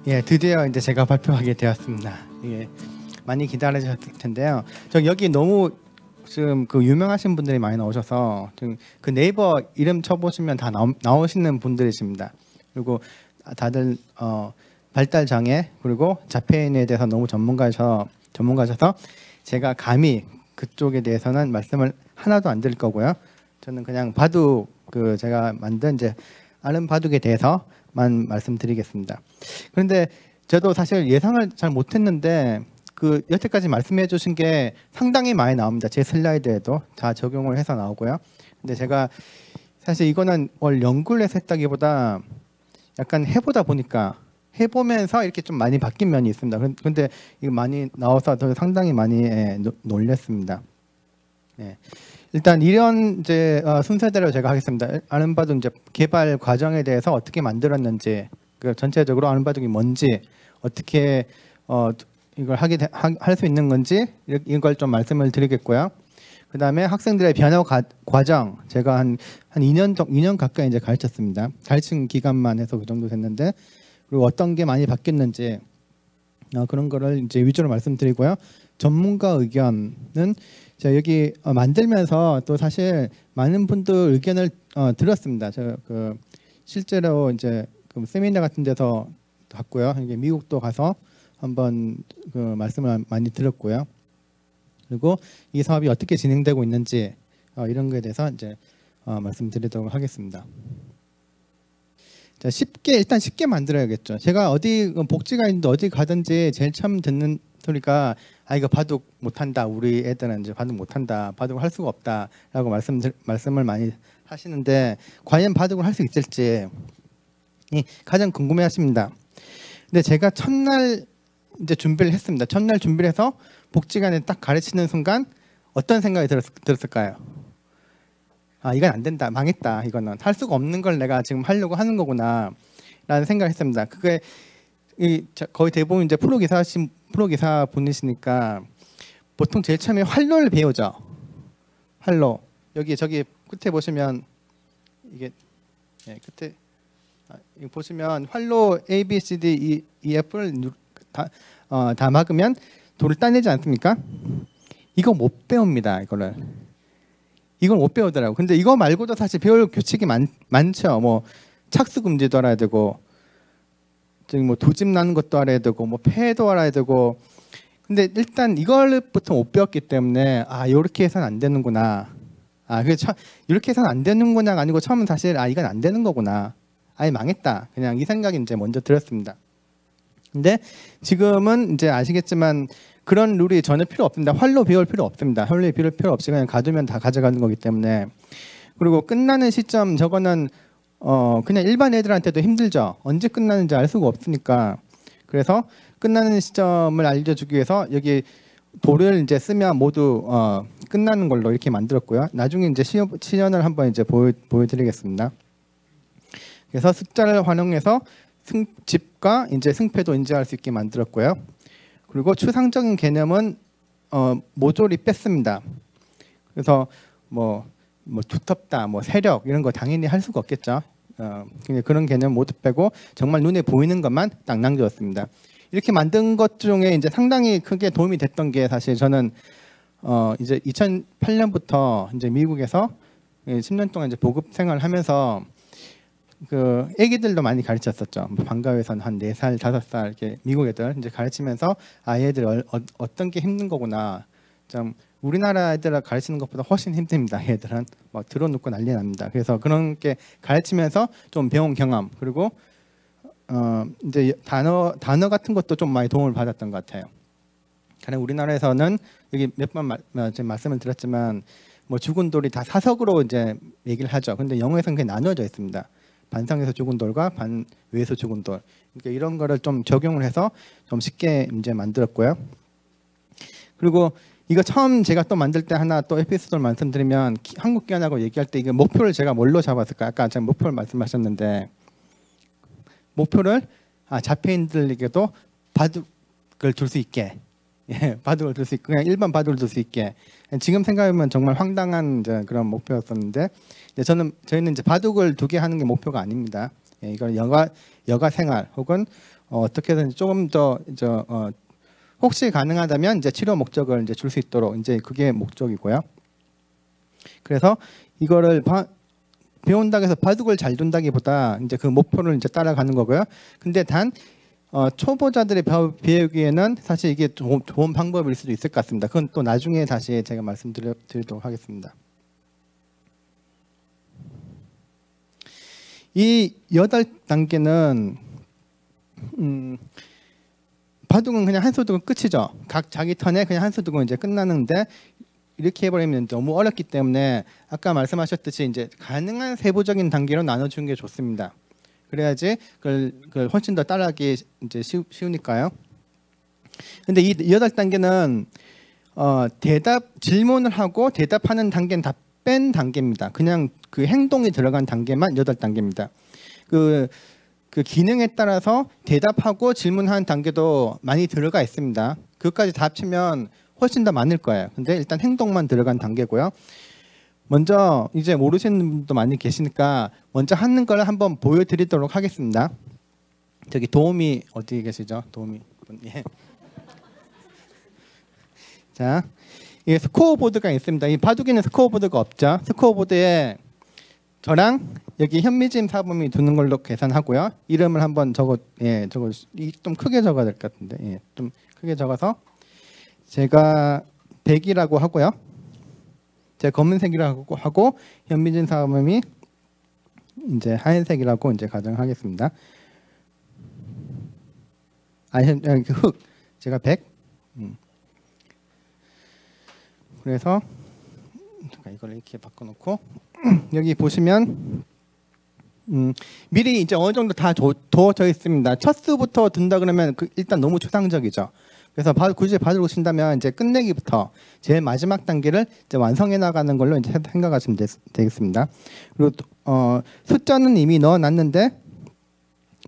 예, 드디어 이제 제가 발표하게 되었습니다. 예, 많이 기다리셨을 텐데요. 저 여기 너무 지금 그 유명하신 분들이 많이 나오셔서 지금 그 네이버 이름 쳐보시면 다 나오시는 분들이십니다. 그리고 다들 발달 장애 그리고 자폐인에 대해서 너무 전문가셔서 제가 감히 그쪽에 대해서는 말씀을 하나도 안 드릴 거고요. 저는 그냥 바둑 그 제가 만든 이제 아는 바둑에 대해서만 말씀드리겠습니다. 그런데 저도 사실 예상을 잘 못했는데 그 여태까지 말씀해 주신 게 상당히 많이 나옵니다. 제 슬라이드에도 다 적용을 해서 나오고요. 근데 제가 사실 이거는 연구를 해서 했다기보다 약간 해보다 보니까 해보면서 이렇게 좀 많이 바뀐 면이 있습니다. 그런데 이거 많이 나와서 저 상당히 많이 놀랐습니다. 예. 일단 이런 이제 순서대로 제가 하겠습니다. 아는 바둑 이제 개발 과정에 대해서 어떻게 만들었는지, 그 전체적으로 아는 바둑이 뭔지, 어떻게 이걸 할 수 있는 건지 이걸 좀 말씀을 드리겠고요. 그 다음에 학생들의 변화 과정, 제가 한 2년 가까이 이제 가르쳤습니다. 가르친 기간만 해서 그 정도 됐는데, 그리고 어떤 게 많이 바뀌었는지 그런 거를 이제 위주로 말씀드리고요. 전문가 의견은 제가 여기 만들면서 또 사실 많은 분들 의견을 들었습니다. 저 그 실제로 이제 그 세미나 같은 데서 갔고요. 이게 미국도 가서 한번 그 말씀을 많이 들었고요. 그리고 이 사업이 어떻게 진행되고 있는지 이런 거에 대해서 이제 말씀드리도록 하겠습니다. 자, 일단 쉽게 만들어야겠죠. 제가 어디 복지가 있는데 어디 가든지 제일 처음 듣는 소리가 이거 바둑 못한다. 우리 애들은 이제 바둑 못한다. 바둑을 할 수가 없다라고 말씀을 많이 하시는데 과연 바둑을 할 수 있을지 가장 궁금해하십니다. 근데 제가 첫날 이제 준비를 했습니다. 첫날 준비를 해서 복지관에 딱 가르치는 순간 어떤 생각이 들었을까요? 이건 안 된다. 망했다. 이거는 할 수가 없는 걸 내가 지금 하려고 하는 거구나 라는 생각을 했습니다. 그게 거의 대부분 이제 프로기사 분이시니까 보통 제일 처음에 활로를 배우죠. 활로. 저기 끝에 보시면 이게 끝에 보시면 활로 A, B, C, D, E, F를 다 막으면 돌을 따내지 않습니까? 이거 못 배웁니다. 이걸 못 배우더라고. 근데 이거 말고도 사실 배울 규칙이 많죠. 뭐 착수금지도 알아야 되고, 뭐 도집 나는 것도 알아야 되고, 뭐 폐도 알아야 되고. 근데 일단 이걸부터 못 배웠기 때문에 이렇게 해서는 안 되는구나. 이렇게 해서는 안 되는구나가 아니고 처음은 사실 이건 안 되는 거구나. 아예 망했다. 그냥 이 생각이 이제 먼저 들었습니다. 근데 지금은 이제 아시겠지만 그런 룰이 전혀 필요 없습니다. 활로 배울 필요 없습니다. 활로 배울 필요 없이 그냥 가두면 다 가져가는 거기 때문에. 그리고 끝나는 시점 저거는 그냥 일반 애들한테도 힘들죠. 언제 끝나는지 알 수가 없으니까. 그래서 끝나는 시점을 알려주기 위해서 여기 돌을 이제 쓰면 모두 끝나는 걸로 이렇게 만들었고요. 나중에 이제 시연을 한번 이제 보여드리겠습니다. 그래서 숫자를 활용해서 집과 이제 승패도 인지할 수 있게 만들었고요. 그리고 추상적인 개념은 모조리 뺐습니다. 그래서 뭐 두텁다, 뭐 세력 이런 거 당연히 할 수가 없겠죠. 그런 개념 모두 빼고 정말 눈에 보이는 것만 딱 남겨뒀습니다. 이렇게 만든 것 중에 이제 상당히 크게 도움이 됐던 게 사실 저는 이제 2008년부터 이제 미국에서 10년 동안 이제 보급 생활하면서 그 애기들도 많이 가르쳤었죠. 방과후에서는 한 4살, 5살 이렇게 미국 애들 이제 가르치면서 얘들 어떤 게 힘든 거구나. 좀 우리나라 애들 가르치는 것보다 훨씬 힘듭니다. 애들은 막 들어눕고 난리 납니다. 그래서 그런 게 가르치면서 좀 배운 경험 그리고 이제 단어 같은 것도 좀 많이 도움을 받았던 것 같아요. 가령 우리나라에서는 여기 몇 번 말씀을 드렸지만 뭐 죽은 돌이 다 사석으로 이제 얘기를 하죠. 근데 영어에서는 그게 나눠져 있습니다. 반상에서 죽은 돌과 반외에서 죽은 돌. 그러니까 이런 거를 좀 적용을 해서 좀 쉽게 이제 만들었고요. 그리고 이거 처음 제가 또 만들 때 하나 또 에피소드를 말씀드리면 한국기원하고 얘기할 때 이게 목표를 제가 뭘로 잡았을까? 아까 제가 목표를 말씀하셨는데 목표를 자폐인들에게도 바둑을 줄 수 있게 바둑을 줄 수 있게 그냥 일반 바둑을 줄 수 있게 지금 생각하면 정말 황당한 이제 그런 목표였었는데 저희는 이제 바둑을 두게 하는 게 목표가 아닙니다. 이걸 여가 생활 혹은 어떻게든 조금 더 혹시 가능하다면 이제 치료 목적을 이제 줄 수 있도록 이제 그게 목적이고요. 그래서 이거를 배운다고 해서 바둑을 잘 둔다기보다 이제 그 목표를 이제 따라가는 거고요. 근데 단 초보자들이 배우기에는 사실 이게 좋은 방법일 수도 있을 것 같습니다. 그건 또 나중에 다시 제가 말씀드리도록 하겠습니다. 이 8단계는 바둑은 그냥 한 수 두고 끝이죠. 각 자기 턴에 그냥 한 수 두고 이제 끝나는데 이렇게 해버리면 너무 어렵기 때문에 아까 말씀하셨듯이 이제 가능한 세부적인 단계로 나눠주는 게 좋습니다. 그래야지 그걸 훨씬 더 따라하기 이제 쉬우니까요. 근데 이 8단계는 질문을 하고 대답하는 단계는 다 뺀 단계입니다. 그냥 그 행동이 들어간 단계만 8단계입니다. 그 기능에 따라서 대답하고 질문하는 단계도 많이 들어가 있습니다. 그것까지 다 합치면 훨씬 더 많을 거예요. 근데 일단 행동만 들어간 단계고요. 먼저 이제 모르시는 분도 많이 계시니까 먼저 하는 걸 한번 보여드리도록 하겠습니다. 저기 도우미 어디 계시죠? 도우미 분. 예. 자, 이 스코어 보드가 있습니다. 이 바둑에는 스코어 보드가 없죠. 스코어 보드에 저랑 여기 현미진 사범이 두는 걸로 계산하고요. 이름을 한번 좀 크게 적어야 될 것 같은데, 예, 좀 크게 적어서 제가 100이라고 하고요. 제가 검은색이라고 하고 현미진 사범이 이제 하얀색이라고 이제 가정하겠습니다. 흑 제가 100. 그래서 잠깐 이걸 이렇게 바꿔놓고 여기 보시면 미리 이제 어느 정도 다 두어져 있습니다. 첫 수부터 둔다 그러면 일단 너무 초상적이죠. 그래서 굳이 바둑을 친다면 이제 끝내기부터 제일 마지막 단계를 이제 완성해 나가는 걸로 이제 생각하시면 되겠습니다. 그리고 숫자는 이미 넣어놨는데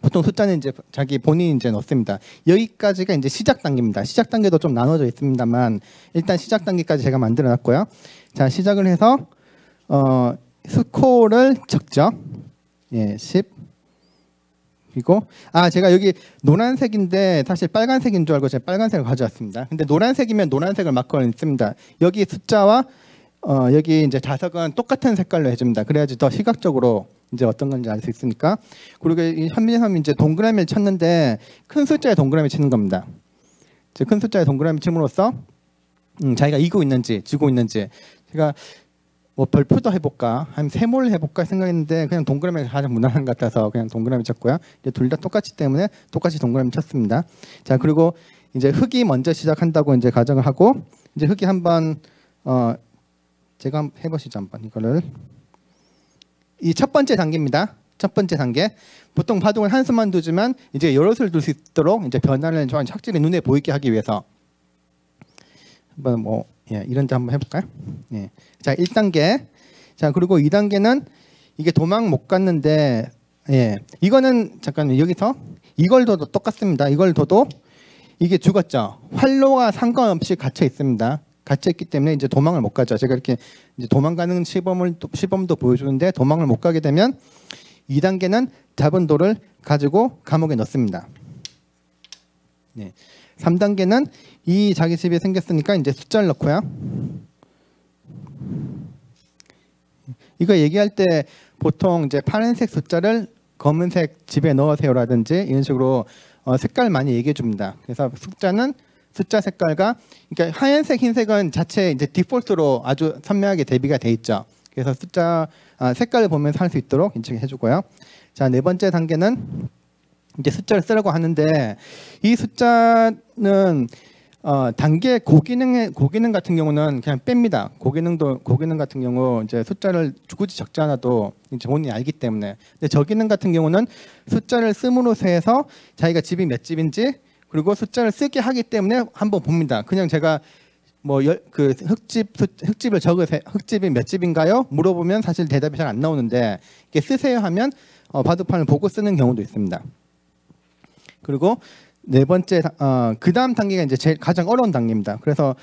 보통 숫자는 이제 자기 본인이 이제 넣습니다. 여기까지가 이제 시작 단계입니다. 시작 단계도 좀 나눠져 있습니다만 일단 시작 단계까지 제가 만들어놨고요. 자, 시작을 해서 스코어를 적죠. 예, 10. 그리고 제가 여기 노란색인데 사실 빨간색인 줄 알고 제가 빨간색을 가져왔습니다. 근데 노란색이면 노란색을 마커를 씁니다. 여기 숫자와 여기 이제 자석은 똑같은 색깔로 해줍니다. 그래야지 더 시각적으로 이제 어떤 건지 알 수 있으니까. 그리고 이 현민이 사람이 이제 동그라미를 쳤는데 큰 숫자에 동그라미 치는 겁니다. 이제 큰 숫자에 동그라미 침으로써 자기가 이기고 있는지 지고 있는지, 제가 뭐 별표도 해볼까, 한 세모를 해볼까 생각했는데 그냥 동그라미가 가장 무난한 것 같아서 그냥 동그라미 쳤고요. 이제 둘 다 똑같기 때문에 똑같이 동그라미 쳤습니다. 자, 그리고 이제 흑이 먼저 시작한다고 이제 가정을 하고 이제 흑이 한번 제가 한번 해보시죠. 한번 이거를 이 첫 번째 단계입니다. 첫 번째 단계. 보통 바둑은 한 수만 두지만 이제 여러 수를 둘 수 있도록 이제 변화를 좀 확실히 눈에 보이게 하기 위해서 한번 이런 데 한번 해볼까요? 예. 자, 1단계. 자, 그리고 2단계는 이게 도망 못 갔는데, 예, 이거는 잠깐 여기서 이걸 둬도 똑같습니다. 이걸 둬도 이게 죽었죠. 활로가 상관없이 갇혀 있습니다. 갇혀 있기 때문에 이제 도망을 못 가죠. 제가 이렇게 이제 도망가는 시범도 보여주는데 도망을 못 가게 되면 2단계는 잡은 돌을 가지고 감옥에 넣습니다. 네. 3단계는 이 자기 집이 생겼으니까 이제 숫자를 넣고요. 이거 얘기할 때 보통 이제 파란색 숫자를 검은색 집에 넣으세요라든지 이런 식으로 색깔 많이 얘기해 줍니다. 그래서 숫자는 숫자 색깔과, 그러니까 하얀색, 흰색은 자체 이제 디폴트로 아주 선명하게 대비가 돼 있죠. 그래서 숫자 색깔을 보면서 할 수 있도록 인식해 주고요. 자, 네 번째 단계는 이제 숫자를 쓰라고 하는데 이 숫자는 단계 고기능 같은 경우는 그냥 뺍니다. 고기능 같은 경우 이제 숫자를 굳이 적지 않아도 이제 본인이 알기 때문에. 근데 저기능 같은 경우는 숫자를 씀으로써 해서 자기가 집이 몇 집인지 그리고 숫자를 쓰게 하기 때문에 한번 봅니다. 그냥 제가 흙집을 적으세요. 흙집이 몇 집인가요? 물어보면 사실 대답이 잘 안 나오는데 이렇게 쓰세요 하면 바둑판을 보고 쓰는 경우도 있습니다. 그리고 네 번째 그 다음 단계가 이제 가장 어려운 단계입니다. 그래서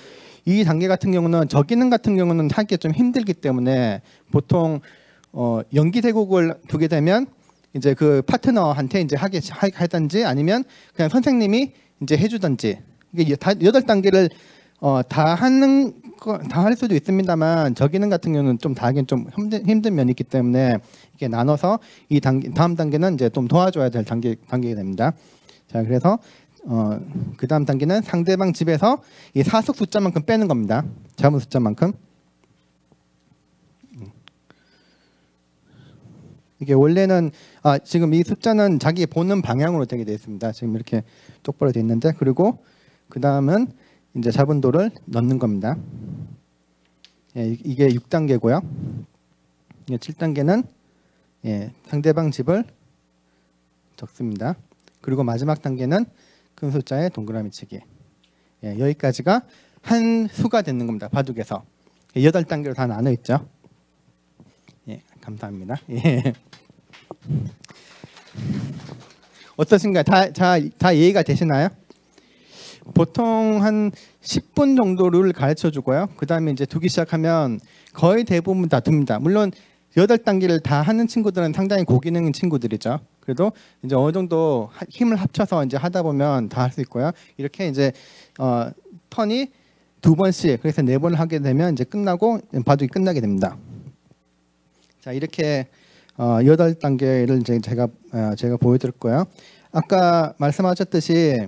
이 단계 같은 경우는 저기능 같은 경우는 하기가 좀 힘들기 때문에 보통 연기대국을 두게 되면 이제 그 파트너한테 이제 하든지 아니면 그냥 선생님이 이제 해주든지 이게 다 8단계를 다 할 수도 있습니다만 저기능 같은 경우는 좀 다 하긴 좀 힘든 면이 있기 때문에 이렇게 나눠서 이 다음 단계는 이제 좀 도와줘야 될 단계가 됩니다. 자, 그래서 그 다음 단계는 상대방 집에서 이 사석 숫자만큼 빼는 겁니다. 잡은 숫자만큼. 이게 원래는 지금 이 숫자는 자기 보는 방향으로 되게 되어 있습니다. 지금 이렇게 똑바로 되어 있는데, 그리고 그 다음은 이제 잡은 돌을 넣는 겁니다. 예, 이게 6단계고요. 7단계는 상대방 집을 적습니다. 그리고 마지막 단계는 큰 숫자에 동그라미 치기. 예, 여기까지가 한 수가 되는 겁니다. 바둑에서 8단계로 다 나눠 있죠. 예, 감사합니다. 예. 어떠신가요? 다 이해가 되시나요? 보통 한 10분 정도를 가르쳐 주고요. 그 다음에 이제 두기 시작하면 거의 대부분 다 둡니다. 물론 8단계를 다 하는 친구들은 상당히 고기능 친구들이죠. 그래도 이제 어느 정도 힘을 합쳐서 이제 하다 보면 다 할 수 있고요. 이렇게 이제 턴이 2번씩, 그래서 4번을 하게 되면 이제 끝나고 바둑이 끝나게 됩니다. 자, 이렇게 8단계를 이제 제가 보여드렸고요. 아까 말씀하셨듯이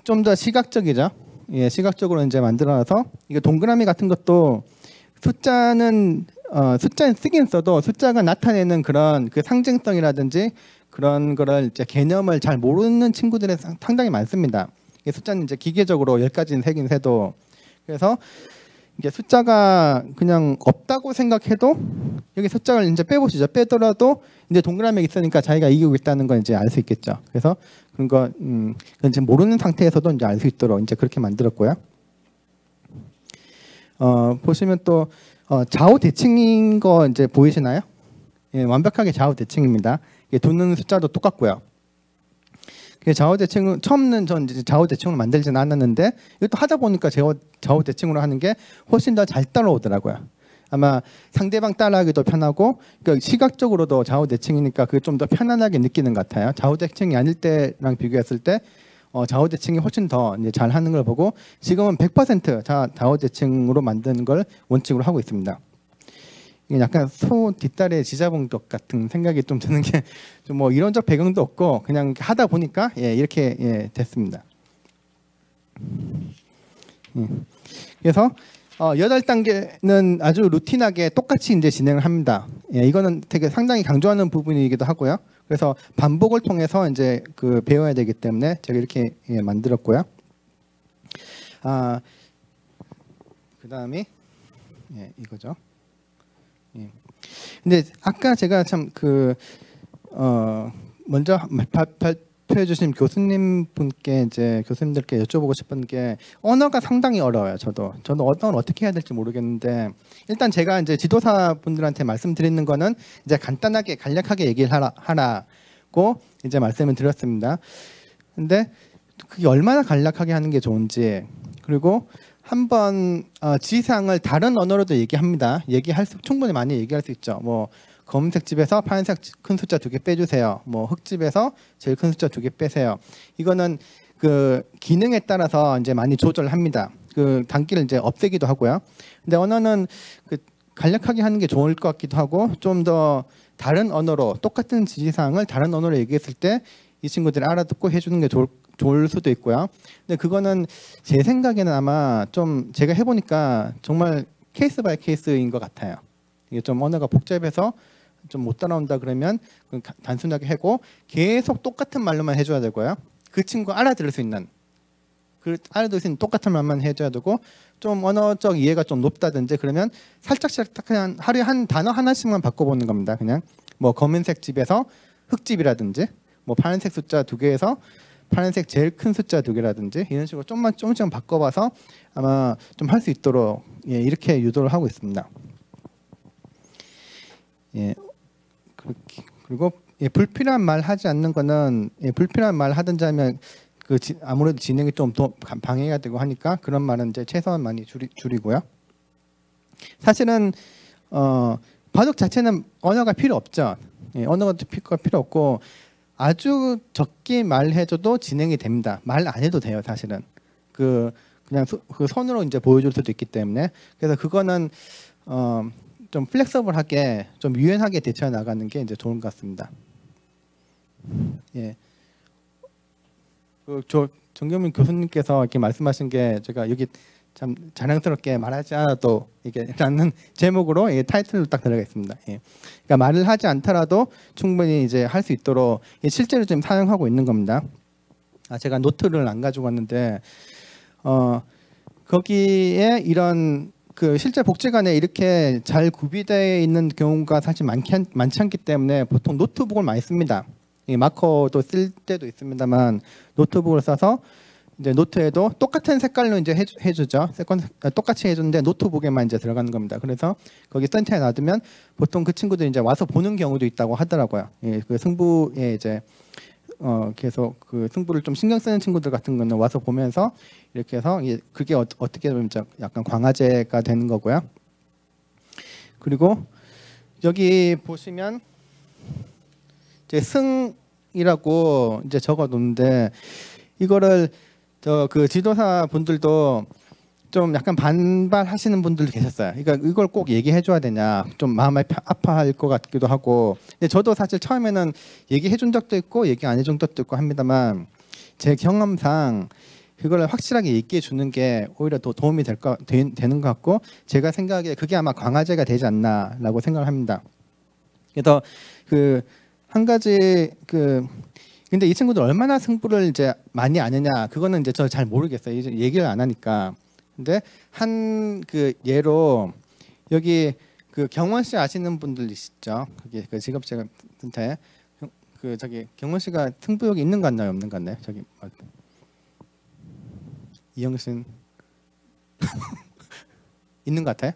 좀 더 시각적이죠. 예, 시각적으로 이제 만들어놔서 이게 동그라미 같은 것도 숫자는 쓰긴 써도 숫자가 나타내는 그런 그 상징성이라든지 그런 거를 이제 개념을 잘 모르는 친구들이 상당히 많습니다. 이 숫자는 이제 기계적으로 10가지는 세긴 세도, 그래서 이게 숫자가 그냥 없다고 생각해도 여기 숫자를 이제 빼보시죠. 빼더라도 이제 동그라미 있으니까 자기가 이기고 있다는 건 이제 알 수 있겠죠. 그래서 그런 거 이제 모르는 상태에서도 이제 알 수 있도록 이제 그렇게 만들었고요. 보시면 또 좌우 대칭인 거 이제 보이시나요? 예, 완벽하게 좌우 대칭입니다. 두는 숫자도 똑같고요. 좌우 대칭은 처음은 전 이제 좌우 대칭을 만들지는 않았는데 이것도 하다 보니까 좌우 대칭으로 하는 게 훨씬 더 잘 따라오더라고요. 아마 상대방 따라하기도 편하고, 그러니까 시각적으로도 좌우 대칭이니까 그게 좀 더 편안하게 느끼는 것 같아요. 좌우 대칭이 아닐 때랑 비교했을 때 좌우 대칭이 훨씬 더 이제 잘 하는 걸 보고 지금은 100% 좌우 대칭으로 만드는 걸 원칙으로 하고 있습니다. 이게 약간 소 뒷다리에 쥐잡은 것 같은 생각이 좀 드는 게 좀 뭐 이론적 배경도 없고 그냥 하다 보니까 이렇게 됐습니다. 그래서 8단계는 아주 루틴하게 똑같이 이제 진행을 합니다. 이거는 되게 상당히 강조하는 부분이기도 하고요. 그래서 반복을 통해서 이제 그 배워야 되기 때문에 제가 이렇게 만들었고요. 그 다음에 이거죠. 근데 아까 제가 참 먼저 발표해 주신 교수님 분께 이제 교수님들께 여쭤보고 싶은 게 언어가 상당히 어려워요. 저도 언어를 어떻게 해야 될지 모르겠는데 일단 제가 이제 지도사 분들한테 말씀드리는 거는 이제 간단하게 간략하게 얘기를 하라고 이제 말씀을 드렸습니다. 근데 그게 얼마나 간략하게 하는 게 좋은지, 그리고 한번 지시사항을 다른 언어로도 얘기합니다. 충분히 많이 얘기할 수 있죠. 뭐 검은색 집에서 파란색 큰 숫자 2개 빼주세요. 뭐 흑집에서 제일 큰 숫자 2개 빼세요. 이거는 그 기능에 따라서 이제 많이 조절합니다. 그 단기를 이제 없애기도 하고요. 근데 언어는 그 간략하게 하는 게 좋을 것 같기도 하고, 좀 더 다른 언어로 똑같은 지시사항을 다른 언어로 얘기했을 때 이 친구들이 알아듣고 해주는 게 좋을 수도 있고요. 근데 그거는 제 생각에는 아마 좀 제가 해보니까 정말 케이스 바이 케이스인 것 같아요. 이게 좀 언어가 복잡해서 좀 못 따라온다 그러면 단순하게 하고 계속 똑같은 말로만 해줘야 되고요. 그 친구 알아들을 수 있는 똑같은 말만 해줘야 되고, 좀 언어적 이해가 좀 높다든지 그러면 살짝씩 그냥 하루에 한 단어 하나씩만 바꿔보는 겁니다. 그냥 뭐 검은색 집에서 흑집이라든지, 뭐 파란색 숫자 2개에서 파란색 제일 큰 숫자 2개라든지 이런 식으로 조금씩 바꿔봐서 아마 좀 할 수 있도록 이렇게 유도를 하고 있습니다. 그리고 불필요한 말 하지 않는 거는 불필요한 말 하든지 하면 아무래도 진행이 좀 더 방해가 되고 하니까 그런 말은 이제 최소한 많이 줄이고요. 사실은 바둑 자체는 언어가 필요 없죠. 예, 언어가 필요 없고 아주 적게 말해줘도 진행이 됩니다. 말 안 해도 돼요, 사실은. 그냥 그 손으로 이제 보여줄 수도 있기 때문에. 그래서 그거는 좀 플렉서블하게 좀 유연하게 대처해 나가는 게 이제 좋은 것 같습니다. 예. 정경민 교수님께서 이렇게 말씀하신 게 제가 여기 참 자랑스럽게 말하지 않아도 이게 라는 제목으로 타이틀로 딱 들어가 있습니다. 예. 그러니까 말을 하지 않더라도 충분히 이제 할 수 있도록 실제로 지금 사용하고 있는 겁니다. 제가 노트를 안 가지고 왔는데 거기에 이런 그 실제 복지관에 이렇게 잘 구비되어 있는 경우가 사실 많지 않기 때문에 보통 노트북을 많이 씁니다. 마커도 쓸 때도 있습니다만 노트북을 써서 이제 노트에도 똑같은 색깔로 이제 해주죠. 똑같이 해주는데 노트북에만 이제 들어가는 겁니다. 그래서 거기 센터에 놔두면 보통 그 친구들이 이제 와서 보는 경우도 있다고 하더라고요. 예, 그 승부에 이제 계속 그 승부를 좀 신경 쓰는 친구들 같은 거는 와서 보면서 이렇게 해서 그게 어떻게 보면 약간 광화제가 되는 거고요. 그리고 여기 보시면 이제 승이라고 이제 적어 놓는데 이거를 그 지도사 분들도 좀 약간 반발하시는 분들도 계셨어요. 그러니까 이걸 꼭 얘기해 줘야 되냐, 좀 마음이 아파할 것 같기도 하고. 근데 저도 사실 처음에는 얘기해 준 적도 있고 얘기 안 해준 적도 있고 합니다만 제 경험상 그걸 확실하게 얘기해 주는 게 오히려 더 도움이 되는 것 같고 제가 생각하기에 그게 아마 강화제가 되지 않나라고 생각을 합니다. 그래서 그 한 가지 근데 이 친구들 얼마나 승부를 이제 많이 아느냐 그거는 이제 저 잘 모르겠어요. 이제 얘기를 안 하니까. 근데 한 그 예로 여기 그 경원 씨 아시는 분들 있죠? 그게 그 직업체한테 그 저기 경원 씨가 승부욕이 있는 것 같나요, 없는 것 같나요? 저기 이영신 있는 것 같아요.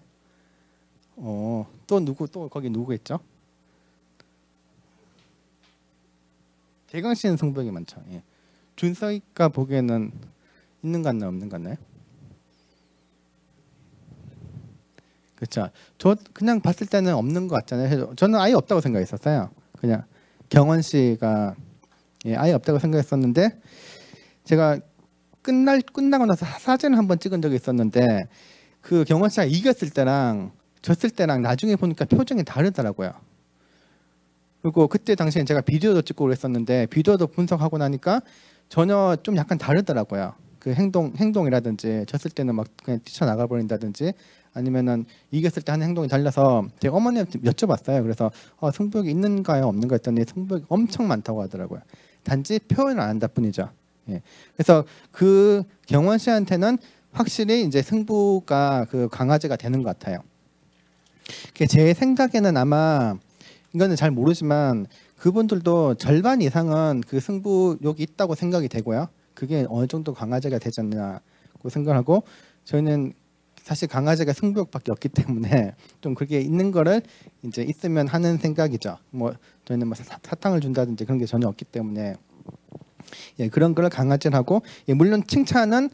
또 거기 누구 있죠? 대강 씨는 승부욕이 많죠. 예. 준서이가 보기에는 있는 것 같나요, 없는 것 같나요? 그렇죠. 저 그냥 봤을 때는 없는 것 같잖아요. 저는 아예 없다고 생각했었어요. 그냥 경원 씨가 아예 없다고 생각했었는데 제가 끝나고 나서 사진을 한번 찍은 적이 있었는데 그 경원 씨가 이겼을 때랑 졌을 때랑 나중에 보니까 표정이 다르더라고요. 그리고 그때 당시엔 제가 비디오도 찍고 그랬었는데 비디오도 분석하고 나니까 전혀 좀 약간 다르더라고요. 그 행동이라든지 졌을 때는 막 그냥 뛰쳐나가 버린다든지 아니면은 이겼을 때 하는 행동이 달라서 제가 어머니한테 여쭤봤어요. 그래서 승부욕이 있는가요 없는가 했더니 승부욕이 엄청 많다고 하더라고요. 단지 표현을 안 한다 뿐이죠. 예. 그래서 그 경원 씨한테는 확실히 이제 승부가 그 강화제가 되는 것 같아요. 제 생각에는 아마 이거는 잘 모르지만 그분들도 절반 이상은 그 승부욕이 있다고 생각이 되고요. 그게 어느 정도 강화제가 되지 않냐고 생각하고 저희는 사실 강화제가 승부욕밖에 없기 때문에 좀 그게 있는 거를 이제 있으면 하는 생각이죠. 뭐 저희는 뭐 사탕을 준다든지 그런 게 전혀 없기 때문에 그런 거를 강화제를 하고 물론 칭찬은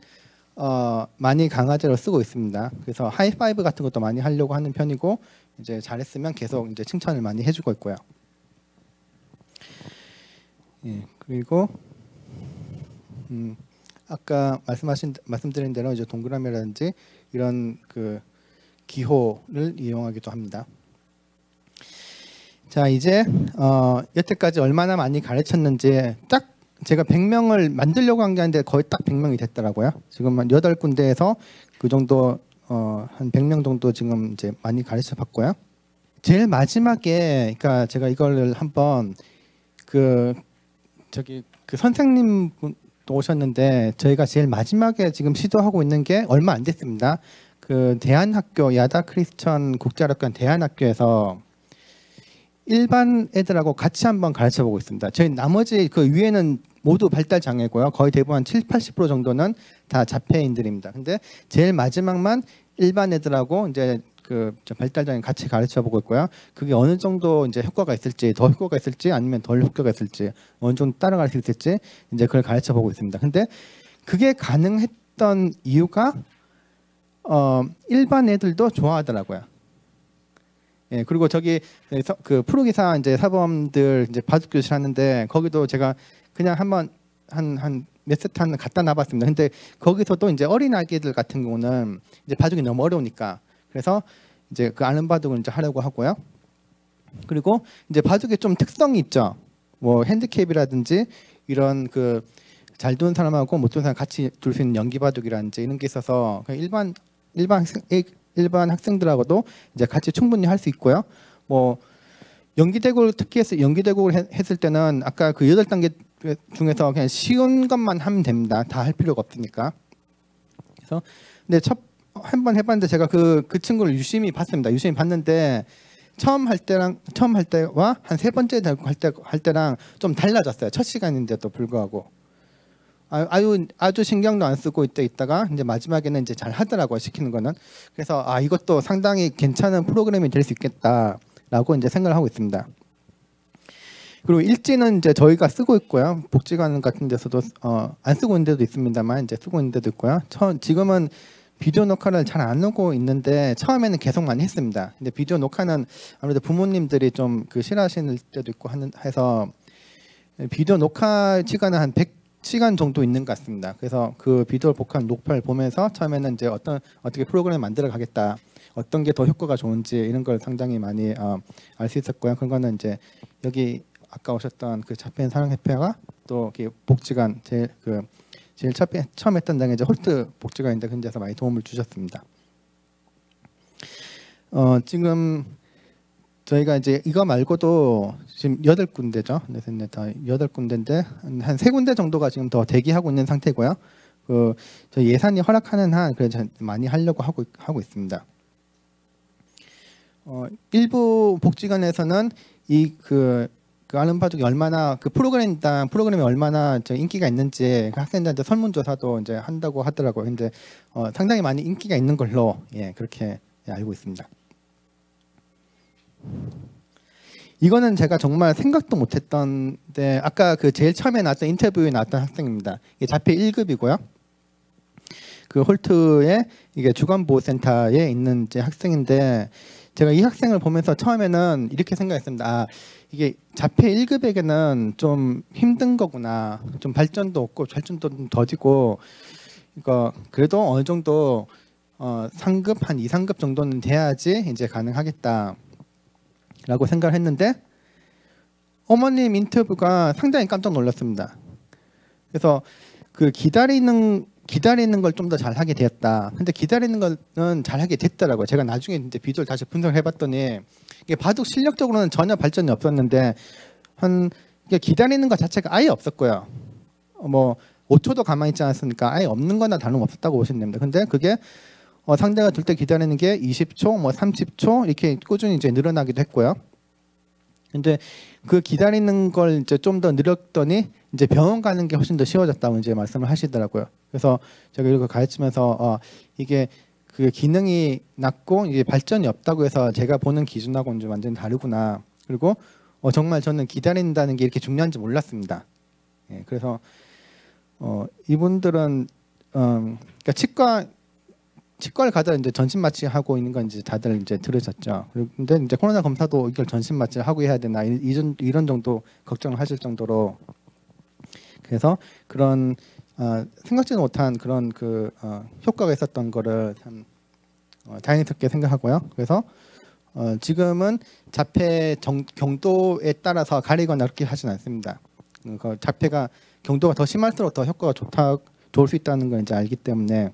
많이 강화제로 쓰고 있습니다. 그래서 하이파이브 같은 것도 많이 하려고 하는 편이고 이제 잘했으면 계속 이제 칭찬을 많이 해주고 있고요. 그리고 아까 말씀드린 대로 이제 동그라미라든지 이런 그 기호를 이용하기도 합니다. 자 이제 여태까지 얼마나 많이 가르쳤는지 딱 제가 100명을 만들려고 한 게 아닌데 거의 딱 100명이 됐더라고요. 지금 한 8군데에서 그 정도 한 100명 정도 지금 이제 많이 가르쳐 봤고요. 제일 마지막에 그러니까 제가 이걸 한번 그 선생님 오셨는데 저희가 제일 마지막에 지금 시도하고 있는 게 얼마 안 됐습니다. 그 대한학교 야다 크리스천 국제학교한 대한학교에서 일반 애들하고 같이 한번 가르쳐 보고 있습니다. 저희 나머지 그 위에는 모두 발달 장애고요. 거의 대부분 한 70-80% 정도는 다 자폐인들입니다. 근데 제일 마지막만 일반 애들하고 이제 그 발달 장애 같이 가르쳐 보고 있고요. 그게 어느 정도 이제 효과가 있을지, 더 효과가 있을지 아니면 덜 효과가 있을지, 어느 정도 따라갈 수 있을지 이제 그걸 가르쳐 보고 있습니다. 근데 그게 가능했던 이유가 일반 애들도 좋아하더라고요. 예, 그리고 저기 그 프로기사 이제 사범들 이제 바둑 교실 하는데 거기도 제가 그냥 한번 한 몇 세트 한 갖다 놔봤습니다. 근데 거기서도 이제 어린 아기들 같은 경우는 이제 바둑이 너무 어려우니까 그래서 이제 그 아는 바둑을 이제 하려고 하고요. 그리고 이제 바둑에 좀 특성이 있죠. 뭐 핸디캡이라든지 이런 그 잘 두는 사람하고 못 두는 사람 같이 둘 수 있는 연기 바둑이라든지 이런 게 있어서 그냥 일반 학생들하고도 이제 같이 충분히 할 수 있고요. 뭐 연기대국을 특히 해서 연기대국을 했을 때는 아까 그 8단계 중에서 그냥 쉬운 것만 하면 됩니다. 다 할 필요가 없으니까. 그래서 근데 한 번 해봤는데 제가 그 친구를 유심히 봤습니다. 유심히 봤는데 처음 할 때와 한 3번째 할 때랑 좀 달라졌어요. 첫 시간인데도 불구하고 아주 신경도 안 쓰고 있다가 이제 마지막에는 이제 잘 하더라고요. 시키는 거는. 그래서 이것도 상당히 괜찮은 프로그램이 될 수 있겠다라고 이제 생각을 하고 있습니다. 그리고 일지는 이제 저희가 쓰고 있고요. 복지관 같은 데서도 안 쓰고 있는 데도 있습니다만 이제 쓰고 있는 데도 있고요. 지금은 비디오 녹화를 잘 안 하고 있는데 처음에는 계속 많이 했습니다. 근데 비디오 녹화는 아무래도 부모님들이 좀 그 싫어하시는 때도 있고 해서 비디오 녹화 시간은 한 100시간 정도 있는 것 같습니다. 그래서 그 비디오 녹화를 보면서 처음에는 이제 어떻게 프로그램을 만들어 가겠다, 어떤 게 더 효과가 좋은지 이런 걸 상당히 많이 알 수 있었고요. 그런 거는 이제 여기 아까 오셨던 그 자폐인 사랑협회가 또 복지관 제일 처음 했던 당에 이제 홀트 복지관인데 그런 데서 많이 도움을 주셨습니다. 지금 저희가 이제 이거 말고도 지금 8군데죠. 네, 다 8군데인데 한 3군데 정도가 지금 더 대기하고 있는 상태고요. 저희 예산이 허락하는 한 그래서 많이 하려고 하고 있습니다. 일부 복지관에서는 그 아는 바둑이 얼마나 프로그램이 얼마나 인기가 있는지 학생들한테 설문조사도 이제 한다고 하더라고요. 근데 상당히 많이 인기가 있는 걸로 그렇게 알고 있습니다. 이거는 제가 정말 생각도 못했던데 아까 그 제일 처음에 나왔던 인터뷰에 나왔던 학생입니다. 이게 자폐 1급이고요. 그 홀트에 이게 주간보호센터에 있는 이제 학생인데 제가 이 학생을 보면서 처음에는 이렇게 생각했습니다. 이게 자폐 1급에게는 좀 힘든 거구나. 좀 발전도 없고 발전도 좀 더디고 그래도 어느 정도 상급 한 2, 3급 정도는 돼야지 이제 가능하겠다라고 생각을 했는데 어머님 인터뷰가 상당히 깜짝 놀랐습니다. 그래서 그 기다리는 걸 좀 더 잘하게 되었다. 근데 기다리는 거는 잘하게 됐더라고요. 제가 나중에 이제 비디오를 다시 분석을 해봤더니 이게 바둑 실력적으로는 전혀 발전이 없었는데 이게 기다리는 것 자체가 아예 없었고요. 뭐 5초도 가만히 있지 않았으니까 아예 없는 거나 다름없었다고 보시면 됩니다. 근데 그게 상대가 둘 때 기다리는 게 20초, 뭐 30초 이렇게 꾸준히 이제 늘어나기도 했고요. 근데 그 기다리는 걸 이제 좀 더 늘렸더니 이제 병원 가는 게 훨씬 더 쉬워졌다고 이제 말씀을 하시더라고요. 그래서 제가 이렇게 가르치면서 이게 그 기능이 낮고 이게 발전이 없다고 해서 제가 보는 기준하고는 좀 완전히 다르구나. 그리고 정말 저는 기다린다는 게 이렇게 중요한지 몰랐습니다. 그래서 이분들은 그러니까 치과를 가다 이제 전신 마취하고 있는 건 이제 다들 이제 들으셨죠. 근데 이제 코로나 검사도 이걸 전신 마취를 하고 해야 되나 이런 정도 걱정을 하실 정도로 그래서 그런 생각지도 못한 그런 효과가 있었던 거를 참 다행스럽게 생각하고요. 그래서 지금은 자폐 경도에 따라서 가리거나 그렇게 하진 않습니다. 자폐가 경도가 더 심할수록 더 효과가 좋을 수 있다는 걸 이제 알기 때문에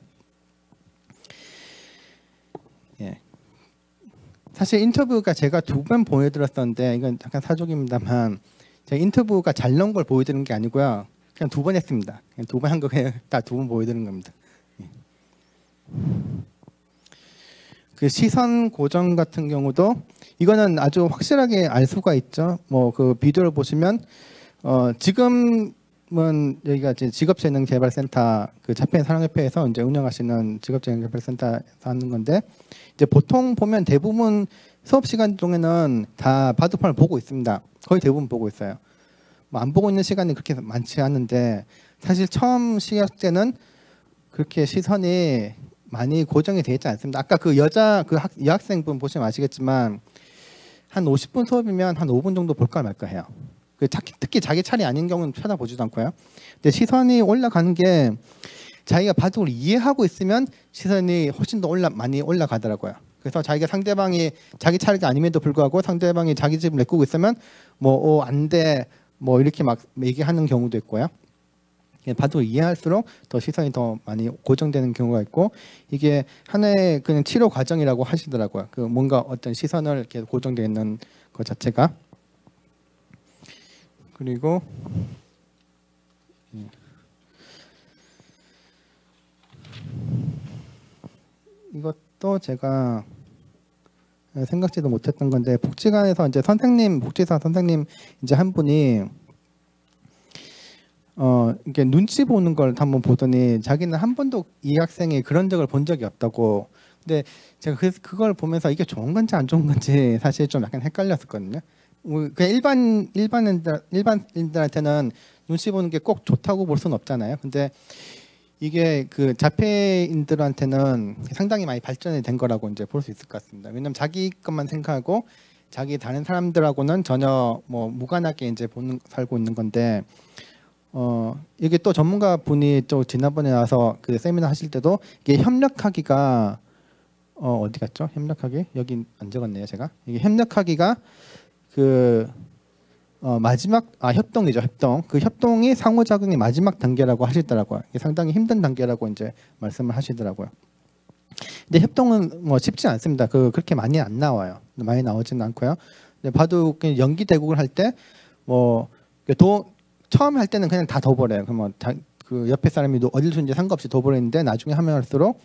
사실 인터뷰가 제가 2번 보여드렸었는데 이건 약간 사족입니다만 제가 인터뷰가 잘 나온 걸 보여드리는 게 아니고요. 그냥 2번 했습니다. 그냥 2번 한 거 그냥 다 2번 보여드리는 겁니다. 그 시선 고정 같은 경우도 이거는 아주 확실하게 알 수가 있죠. 뭐 그 비디오를 보시면 지금은 여기가 이제 직업재능개발센터 그 자폐인 사랑협회에서 이제 운영하시는 직업재능개발센터에서 하는 건데 이제 보통 보면 대부분 수업 시간 중에는 다 바둑판을 보고 있습니다. 거의 대부분 보고 있어요. 뭐 안 보고 있는 시간이 그렇게 많지 않은데 사실 처음 시작 때는 그렇게 시선이 많이 고정이 되어 있지 않습니다. 아까 그 여학생분 보시면 아시겠지만 한 50분 수업이면 한 5분 정도 볼까 말까 해요. 특히 자기 차례 아닌 경우는 쳐다보지도 않고요. 근데 시선이 올라가는 게 자기가 바둑을 이해하고 있으면 시선이 훨씬 더 많이 올라가더라고요. 그래서 자기가 상대방이 자기 차례가 아님에도 불구하고 상대방이 자기 집을 내꾸고 있으면 뭐 안 돼, 뭐 이렇게 막 얘기하는 경우도 있고요. 바둑을 이해할수록 더 시선이 더 많이 고정되는 경우가 있고, 이게 하나의 그냥 치료 과정이라고 하시더라고요. 그 뭔가 어떤 시선을 이렇게 고정되어 있는 것 자체가. 그리고 이것도 제가 생각지도 못했던 건데, 복지관에서 이제 복지사 선생님 이제 한 분이 이게 눈치 보는 걸 한번 보더니 자기는 한 번도 이 학생이 그런 적을 본 적이 없다고. 근데 제가 그걸 보면서 이게 좋은 건지 안 좋은 건지 사실 좀 약간 헷갈렸었거든요. 그냥 일반인들한테는 눈치 보는 게 꼭 좋다고 볼 수는 없잖아요. 근데 이게 그 자폐인들한테는 상당히 많이 발전이 된 거라고 이제 볼 수 있을 것 같습니다. 왜냐하면 자기 것만 생각하고 자기 다른 사람들하고는 전혀 뭐 무관하게 이제 살고 있는 건데, 이게 또 전문가 분이 또 지난번에 와서 그 세미나 하실 때도 이게 협력하기가 어디 갔죠? 협력하기 여기 안 적었네요 제가. 이게 협력하기가 그 마지막 협동이죠. 협동. 그 협동이 상호작용의 마지막 단계라고 하시더라고요. 이게 상당히 힘든 단계라고 이제 말씀을 하시더라고요. 근데 협동은 뭐 쉽지 않습니다. 그렇게 많이 안 나와요. 많이 나오지는 않고요. 근데 봐도 연기 대국을 할 때 뭐 처음 할 때는 그냥 다 둬버려요. 그 옆에 사람이 어딜 둔지 상관없이 둬버리는데, 나중에 하면 할수록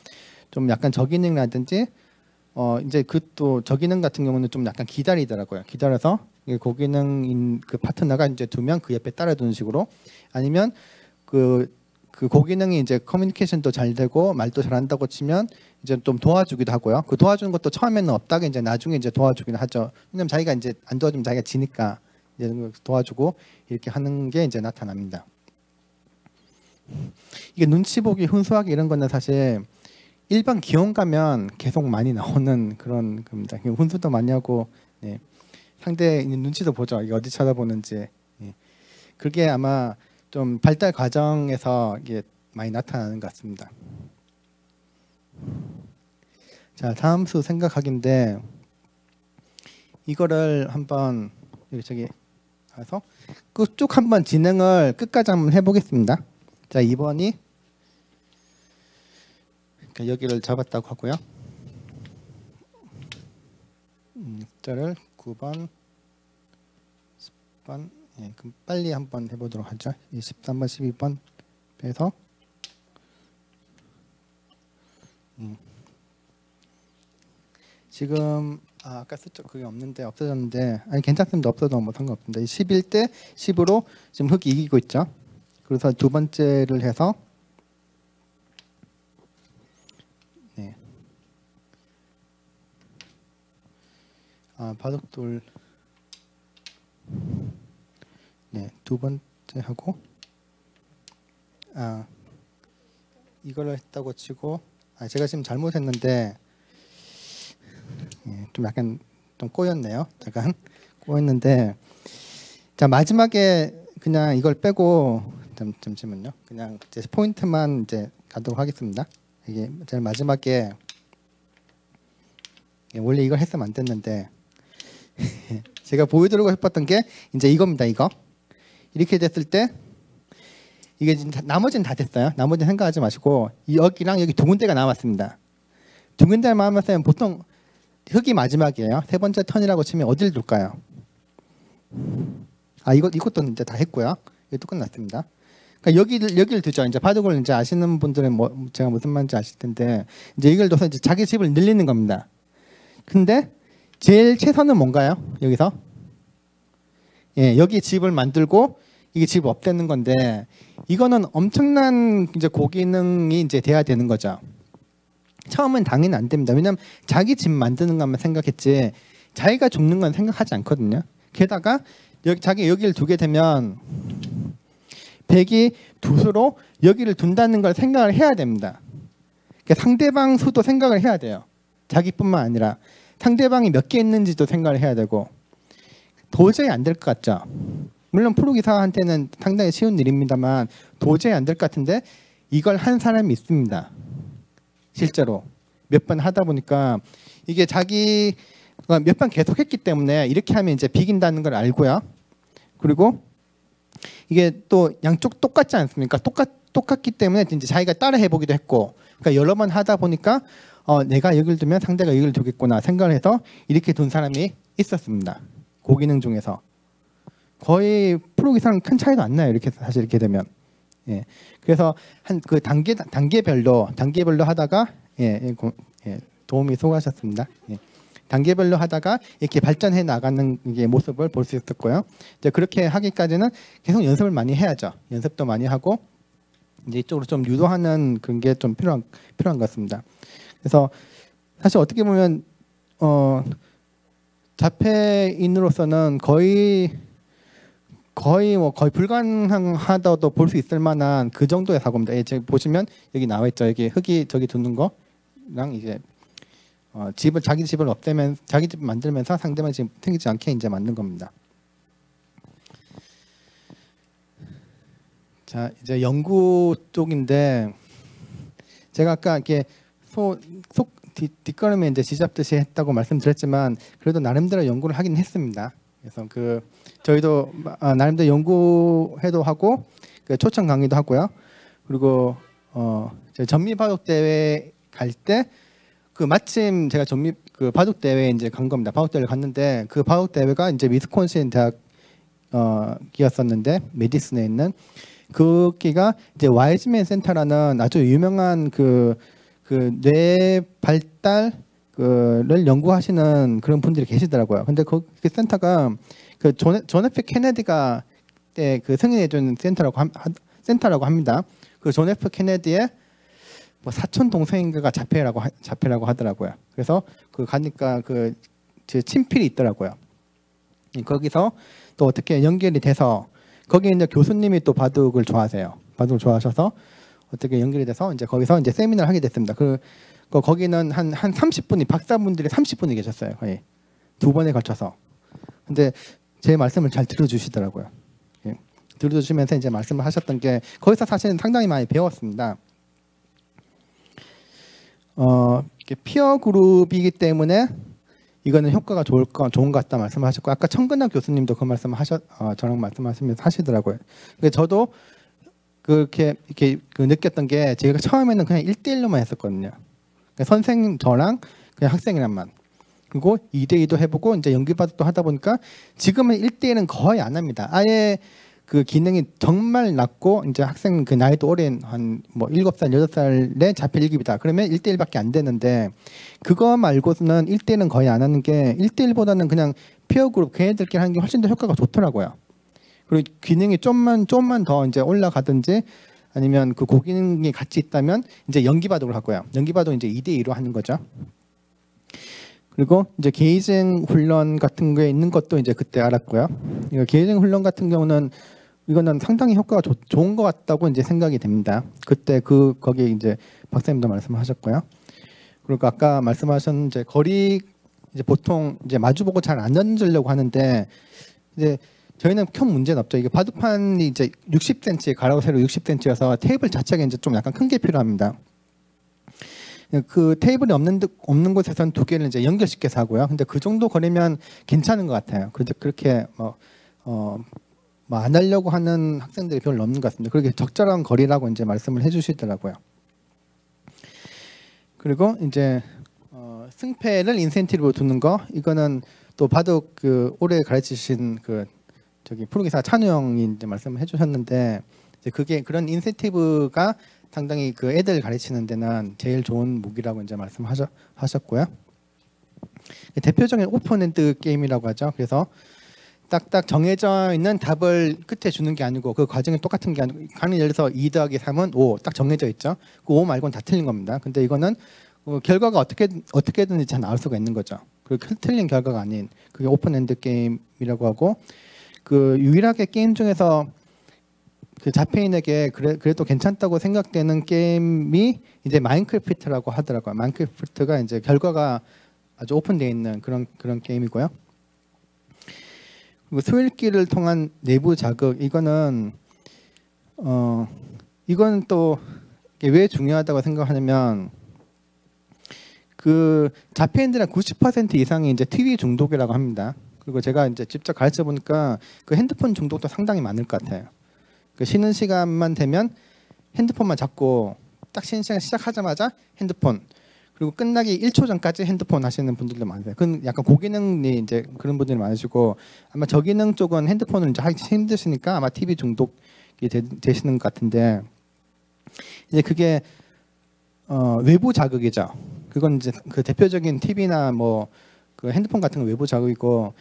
좀 약간 저기능이라든지 이제 또 저기능 같은 경우는 좀 약간 기다리더라고요. 기다려서 고기능인 그 파트너가 이제 두면 그 옆에 따라두는 식으로, 아니면 그 고기능이 이제 커뮤니케이션도 잘 되고 말도 잘한다고 치면 이제 좀 도와주기도 하고요. 그 도와주는 것도 처음에는 없다가 이제 나중에 이제 도와주기는 하죠. 왜냐면 자기가 이제 안 도와주면 자기가 지니까 이제 도와주고 이렇게 하는 게 이제 나타납니다. 이게 눈치 보기, 훈수하기 이런 거는 사실 일반 기원 가면 계속 많이 나오는 그런 겁니다. 훈수도 많이 하고, 네. 상대 눈치도 보죠. 이게 어디 쳐다보는지. 예. 그게 아마 좀 발달 과정에서 이게 많이 나타나는 것 같습니다. 자, 다음 수 생각하기인데, 이거를 한번 저기 가서 쭉 한번 진행을 끝까지 한번 해보겠습니다. 자, 2번이 여기를 잡았다고 하고요. 숫자를 9번, 10번, 예, 그럼 빨리 한번 해보도록 하죠. 13번, 12번 빼서 지금 아까 숫자 그게 없어졌는데, 아니 괜찮습니다. 없어도 뭐 상관없습니다. 11대 10으로 지금 흑이 이기고 있죠. 그래서 두 번째를 해서 네. 바둑돌 네, 두 번째 하고 이걸 했다고 치고 제가 지금 잘못했는데 좀 약간 좀 꼬였네요. 잠깐 꼬였는데, 자 마지막에 그냥 이걸 빼고 잠시만요. 그냥 이제 포인트만 이제 가도록 하겠습니다. 이게 제일 마지막에 원래 이걸 했으면 안 됐는데 제가 보여드리고 싶었던 게 이제 이겁니다. 이거 이렇게 됐을 때 이게 나머지는 다 됐어요. 나머지는 생각하지 마시고 여기랑 여기 두 군데가 남았습니다. 두 군데가 남았으면 보통 흑이 마지막이에요. 세 번째 턴이라고 치면 어디를 둘까요? 이것도 이제 다 했고요. 이것도 끝났습니다. 그러니까 여기를 두죠. 이제 바둑을 이제 아시는 분들은 제가 무슨 말인지 아실 텐데, 이제 이걸 둬서 이제 자기 집을 늘리는 겁니다. 근데 제일 최선은 뭔가요? 여기서 예, 여기 집을 만들고 이게 집을 없애는 건데, 이거는 엄청난 이제 고기능이 이제 돼야 되는 거죠. 처음엔 당연히 안 됩니다. 왜냐하면 자기 집 만드는 것만 생각했지 자기가 죽는 건 생각하지 않거든요. 게다가 자기 여기를 두게 되면 백이 두수로 여기를 둔다는 걸 생각을 해야 됩니다. 그러니까 상대방 수도 생각을 해야 돼요. 자기뿐만 아니라 상대방이 몇 개 있는지도 생각을 해야 되고, 도저히 안 될 것 같죠. 물론 프로기사한테는 상당히 쉬운 일입니다만 도저히 안 될 것 같은데 이걸 한 사람이 있습니다. 실제로 몇 번 하다 보니까 이게 자기가 몇 번 계속 했기 때문에 이렇게 하면 이제 비긴다는 걸 알고요. 그리고 이게 또 양쪽 똑같지 않습니까? 똑같기 때문에 이제 자기가 따라 해보기도 했고, 그러니까 여러 번 하다 보니까 내가 여기를 두면 상대가 여기를 두겠구나 생각을 해서 이렇게 둔 사람이 있었습니다. 고기능 중에서 거의 프로기사랑 큰 차이도 안 나요. 이렇게 사실 이렇게 되면. 예. 그래서 한 그 단계별로 하다가 도움이 소가셨습니다. 예. 단계별로 하다가 이렇게 발전해 나가는 모습을 볼 수 있었고요. 이제 그렇게 하기까지는 계속 연습을 많이 해야죠. 연습도 많이 하고 이제 이쪽으로 좀 유도하는 그런 게 좀 필요한 것 같습니다. 그래서 사실 어떻게 보면 자폐인으로서는 거의 불가능하다도 볼 수 있을 만한 그 정도의 사고입니다. 예, 지금 보시면 여기 나와 있죠. 여기 흙이 저기 두는 거랑 이제 자기 집을 없애면 자기 집 만들면서 상대방 집 생기지 않게 이제 만든 겁니다. 자, 이제 연구 쪽인데 제가 아까 이렇게 뒷걸음에 이제 쥐잡듯이 했다고 말씀드렸지만 그래도 나름대로 연구를 하긴 했습니다. 그래서 저희도 나름대로 연구회도 하고 초청 강의도 하고요. 그리고 전미 바둑 대회 갈 때 마침 제가 그 바둑 대회에 이제 간 겁니다. 바둑 대회를 갔는데 그 바둑 대회가 이제 위스콘신 대학이었었는데 메디슨에 있는 거기가 이제 와이즈맨 센터라는 아주 유명한 뇌 발달을 연구하시는 그런 분들이 계시더라고요. 근데 그 센터가 존 F 케네디가 때 승인해준 센터라고 합니다. 그 존 F 케네디의 사촌 동생인가가 자폐라고 하더라고요. 그래서 가니까 제 친필이 있더라고요. 거기서 또 어떻게 연결이 돼서 거기에 이제 교수님이 또 바둑을 좋아하세요. 바둑을 좋아하셔서 어떻게 연결이 돼서 이제 거기서 이제 세미나를 하게 됐습니다. 거기는 한 30분이 박사분들이 30분이 계셨어요. 거의 두 번에 걸쳐서. 근데 제 말씀을 잘 들어주시더라고요. 예. 들어주시면서 이제 말씀을 하셨던 게 거기서 사실은 상당히 많이 배웠습니다. 피어 그룹이기 때문에 이거는 효과가 좋은 것 같다 말씀하셨고 아까 청근학 교수님도 그 말씀을 저랑 말씀하시면서 하시더라고요. 근데 저도 이렇게 느꼈던 게 제가 처음에는 그냥 1대1로만 했었거든요. 그러니까 선생님 저랑 그냥 학생이랑만. 그리고 2대2도 해보고 이제 연기바둑도 하다 보니까 지금은 1대1은 거의 안 합니다. 아예 기능이 정말 낮고 이제 학생 나이도 어린 한 7살, 8살의 자폐 1급이다. 그러면 1대1밖에 안 되는데 그거 말고는 1대1은 거의 안 하는 게 1대1보다는 그냥 피어 그룹 걔네들끼리 하는 게 훨씬 더 효과가 좋더라고요. 그리고 기능이 좀만 더 이제 올라가든지 아니면 고기능이 같이 있다면 이제 연기바둑을 하고요. 연기바둑 이제 2대2로 하는 거죠. 그리고 이제 게이징 훈련 같은 게 있는 것도 이제 그때 알았고요. 게이징 훈련 같은 경우는 이거는 상당히 효과가 좋은 것 같다고 이제 생각이 됩니다. 그때 거기 이제 박사님도 말씀하셨고요. 그리고 아까 말씀하신 이제 거리 이제 보통 이제 마주보고 잘 안 던지려고 하는데 이제 저희는 큰 문제는 없죠. 이게 바둑판이 이제 60cm 가로 세로 60cm여서 테이블 자체가 이제 좀 약간 큰 게 필요합니다. 테이블이 없는 곳에서는 두 개를 이제 연결시켜서 하고요. 근데 그 정도 거리면 괜찮은 것 같아요. 그런데 그렇게 안 하려고 하는 학생들이 별로 없는 것 같습니다. 그렇게 적절한 거리라고 이제 말씀을 해주시더라고요. 그리고 이제 승패를 인센티브로 두는 거 이거는 또 바둑 올해 가르치신 프로기사 찬우 형이 이제 말씀을 해주셨는데 이제 그런 인센티브가 상당히 애들 가르치는 데는 제일 좋은 무기라고 이제 말씀하셨고요. 대표적인 오픈엔드 게임이라고 하죠. 그래서 딱딱 정해져 있는 답을 끝에 주는 게 아니고 그 과정이 똑같은 게 아니고 예를 들어서 2 더하기 3은 5 딱 정해져 있죠. 그 5 말고는 다 틀린 겁니다. 근데 이거는 결과가 어떻게든지 잘 나올 수가 있는 거죠. 그리고 틀린 결과가 아닌 그게 오픈엔드 게임이라고 하고 유일하게 게임 중에서 자폐인에게 그래도 괜찮다고 생각되는 게임이 이제 마인크래프트라고 하더라고요. 마인크래프트가 이제 결과가 아주 오픈되어 있는 그런 게임이고요. 그리고 수일기를 통한 내부 자극 이거는 이거는 또 왜 중요하다고 생각하냐면 그 자폐인들의 90% 이상이 이제 TV 중독이라고 합니다. 그리고 제가 이제 직접 가르쳐 보니까 그 핸드폰 중독도 상당히 많을 것 같아요. 그 쉬는 시간만 되면 핸드폰만 잡고 딱 쉬는 시간 시작하자마자 핸드폰, 그리고 끝나기 1초 전까지 핸드폰 하시는 분들도 많아요. 그건 약간 고기능이 이제 그런 분들이 많으시고, 아마 저기능 쪽은 핸드폰을 이제 하기 힘드시니까 아마 TV 중독이 되시는 것 같은데, 이제 그게 외부 자극이죠. 그건 이제 그 대표적인 TV나 뭐 그 핸드폰 같은 거 외부 자극이고,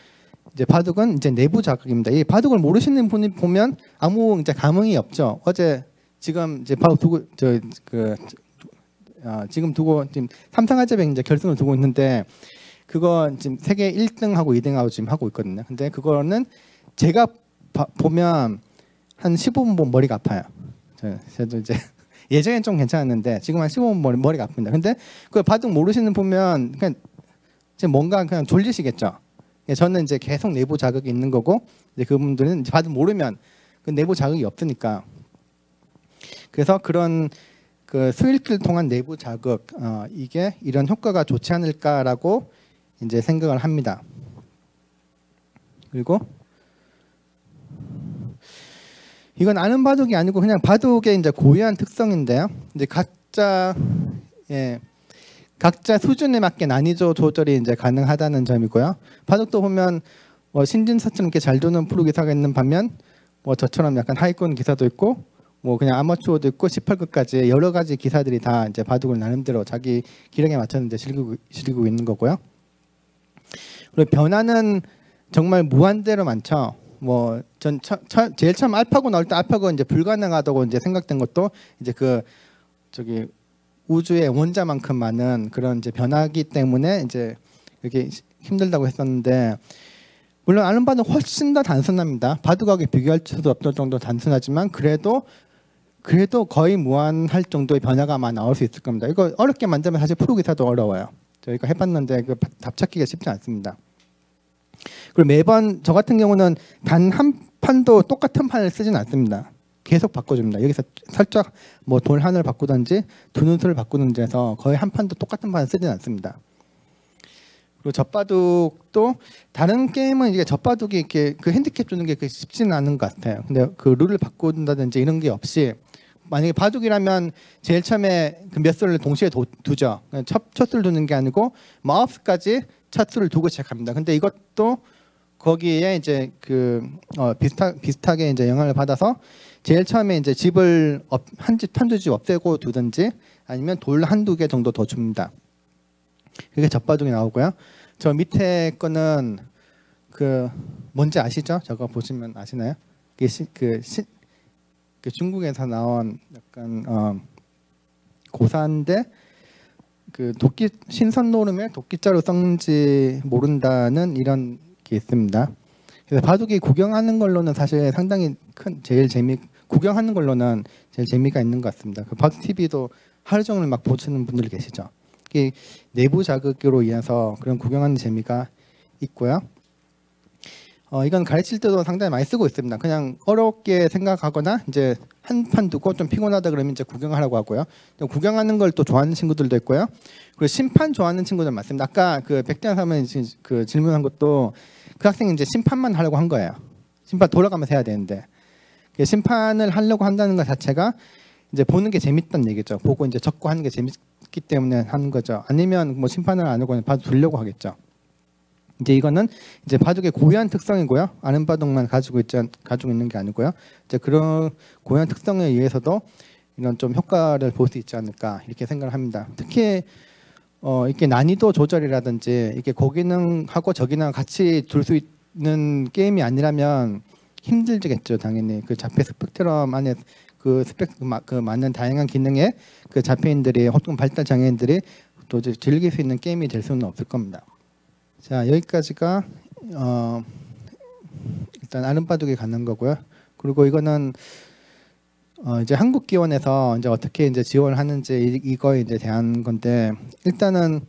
이제 바둑은 이제 내부 자극입니다. 이 바둑을 모르시는 분이 보면 아무 이제 감흥이 없죠. 어제 지금 이제 바둑 두고 지금 삼성화재뱅 이제 결승을 두고 있는데, 그거 지금 세계 1등하고 2등하고 지금 하고 있거든요. 근데 그거는 제가 보면 한 15분 보면 머리가 아파요. 저도 이제 예전엔 좀 괜찮았는데 지금 한 15분 머리가 아픕니다. 근데 그 바둑 모르시는 보면 그냥 뭔가 그냥 졸리시겠죠. 저는 이제 계속 내부 자극이 있는 거고, 이제 그분들은 이제 바둑 모르면 그 내부 자극이 없으니까. 그래서 그런 그 수일기를 통한 내부 자극, 이게 이런 효과가 좋지 않을까라고 이제 생각을 합니다. 그리고 이건 아는 바둑이 아니고 그냥 바둑의 이제 고유한 특성인데요. 이제 각자 수준에 맞게 난이도 조절이 이제 가능하다는 점이고요. 바둑도 보면 뭐 신진서처럼 이렇게 잘 두는 프로 기사가 있는 반면, 뭐 저처럼 약간 하위권 기사도 있고, 뭐 그냥 아마추어도 있고 18급까지 여러 가지 기사들이 다 이제 바둑을 나름대로 자기 기량에 맞춰서 이제 즐기고 있는 거고요. 그리고 변화는 정말 무한대로 많죠. 뭐 전 제일 처음 알파고 나올 때 알파고 이제 불가능하다고 이제 생각된 것도 이제 그 저기 우주의 원자만큼 많은 그런 이제 변화기 때문에 이제 이렇게 힘들다고 했었는데, 물론 아는 바둑은 훨씬 더 단순합니다. 바둑하고 비교할 수도 없을 정도 단순하지만 그래도 거의 무한할 정도의 변화가 아마 나올 수 있을 겁니다. 이거 어렵게 만들면 사실 프로 기사도 어려워요. 저희가 해봤는데 그 답 찾기가 쉽지 않습니다. 그리고 매번 저 같은 경우는 단 한 판도 똑같은 판을 쓰진 않습니다. 계속 바꿔줍니다. 여기서 살짝 뭐 돌 하나를 바꾸든지 두는 수를 바꾸든지 해서 거의 한 판도 똑같은 판을 쓰진 않습니다. 그리고 젖바둑도 다른 게임은 이게 젖바둑이 이렇게 그 핸디캡 주는 게 쉽지는 않은 것 같아요. 근데 그 룰을 바꾼다든지 이런 게 없이, 만약에 바둑이라면 제일 처음에 그 몇 수를 동시에 두죠. 첫 수를 두는 게 아니고 뭐 9수까지 첫 수를 두고 시작합니다. 근데 이것도 거기에 이제 그 비슷하게 이제 영향을 받아서 제일 처음에 이제 집을 한두 집 없애고 두든지 아니면 돌 한두 개 정도 더 줍니다. 그게 젖바둑이 나오고요. 저 밑에 거는 그 뭔지 아시죠? 저거 보시면 아시나요? 그 중국에서 나온 약간 고사인데, 그 도끼 신선 노름에 도끼자루 썩는지 모른다는 이런 게 있습니다. 그래서 바둑이 구경하는 걸로는 사실 상당히 구경하는 걸로는 제일 재미가 있는 것 같습니다. 그 바둑 TV도 하루 종일 막 보시는 분들 계시죠. 이게 내부 자극으로 인해서 그런 구경하는 재미가 있고요. 이건 가르칠 때도 상당히 많이 쓰고 있습니다. 그냥 어렵게 생각하거나 이제 한 판 두고 좀 피곤하다 그러면 이제 구경하라고 하고요. 구경하는 걸 또 좋아하는 친구들도 있고요. 그리고 심판 좋아하는 친구들 많습니다. 아까 그 백대현 사모님 그 질문한 것도 그 학생이 이제 심판만 하려고 한 거예요. 심판 돌아가면서 해야 되는데, 심판을 하려고 한다는 것 자체가 이제 보는 게 재밌다는 얘기죠. 보고 이제 적고 하는 게 재밌기 때문에 하는 거죠. 아니면 뭐 심판을 안 하고 바둑 두려고 하겠죠. 이제 이거는 이제 바둑의 고유한 특성이고요. 아는 바둑만 가지고 있는 게 아니고요. 이제 그런 고유한 특성에 의해서도 이런 좀 효과를 볼 수 있지 않을까 이렇게 생각을 합니다. 특히 이렇게 난이도 조절이라든지 이렇게 고기능하고 저기능 같이 둘 수 있는 게임이 아니라면 힘들겠죠. 당연히 그 자폐 스펙트럼 안에 그 많은 다양한 기능의 그 자폐인들이 혹은 발달 장애인들이 또 즐길 수 있는 게임이 될 수는 없을 겁니다. 자, 여기까지가 일단 아는 바둑이 가는 거고요. 그리고 이거는 이제 한국기원에서 이제 어떻게 이제 지원을 하는지 이거에 이제 대한 건데, 일단은